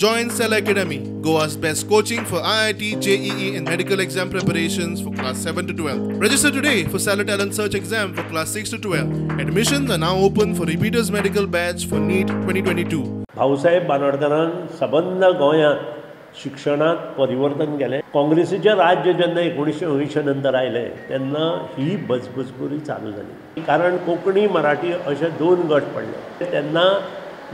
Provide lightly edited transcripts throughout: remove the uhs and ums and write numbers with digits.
Join Cell Academy, Goa's best coaching for IIT, JEE and medical exam preparations for class 7 to 12. Register today for Cell Talent Search exam for class 6 to 12. Admissions are now open for repeaters medical batch for NEET 2022. Bhausaheb बांदोडकरान सबंद गोंयांत शिक्षणात परिवर्तन केलें. काँग्रेसीचें राज्य जेन्ना 1980 नंतर आयलें तेन्ना ही बजबजपुरी चालू जाली. कारण कोंकणी मराठी अशे दोन गट पडले. तेन्ना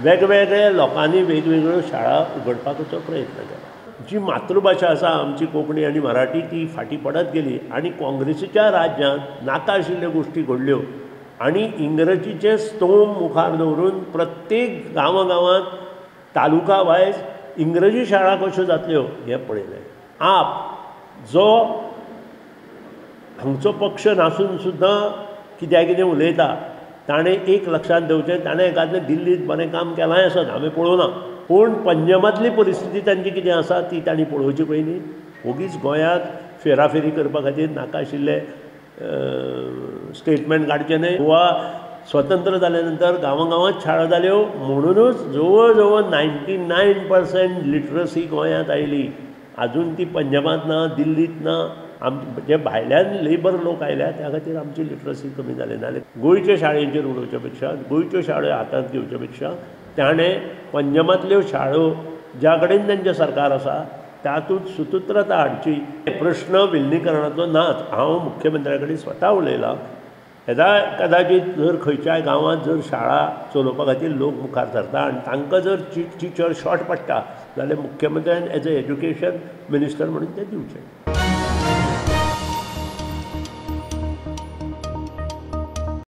वेगवेगळ्या लोकांनी वेगवेगळ्यो शाळा उगडपाचो प्रयत्न केलो. जी मातृभाषा आसा आमची कोंकणी आनी मराठी ती फाटी पडत गेली आनी काँग्रेसीच्या राज्यांत नाका आशिल्ल्यो गोश्टी घडल्यो आनी इंग्रजीचे स्तोम मुखार दवरून प्रत्येक गांवांत तालुका वायज इंग्रजी शाळा कश्यो जातल्यो हें पळयलें. आप जो हांगचो पक्ष नासून सुद्दां कितें उलयता ताणें एक लक्षात दवरचें, ताणें एखादें दिल्लींत बरें काम केलांय आसत हांवें पळोवना, पूण पंजाबांतली परिस्थिती तांची कितें आसा ती तांणी पळोवची पयलीं. ओगीच गोंयांत फेराफेरी करपा खातीर नाका आशिल्ले स्टेटमेंट काडचें न्हय. गोवा स्वतंत्र जाल्या नंतर गांवांत शाळा जाल्यो म्हणूनच जवळ जवळ 99% लिटरसी गोंयांत आयली. आजून ती पंजाबांत ना, दिल्लींत ना. जे भायल्यान लेबर लोक आयल्या त्या खातीर आमची लिटरसी कमी जाली. नाल्यार गोंयच्या शाळेचेर उडोवचे पेक्षा, गोंयच्यो शाळो हातांत घेवचे पेक्षा ताणें पंजाबांतल्यो शाळो ज्या कडेन तेंचें सरकार आसा तातूंत सुसूत्रता हाडची. प्रश्न विलिनीकरणाचो नाच हांव मुख्यमंत्र्या कडेन स्वता उलयलां. कदाचित जर खंयच्याय गांवांत जर शाळा चलोवपा खातीर लोक मुखार सरता आनी तांकां जर टिचर शॉर्ट पडटा जाल्यार मुख्यमंत्र्यान एज अ एज्युकेशन मिनिस्टर म्हणून तें दिवचें.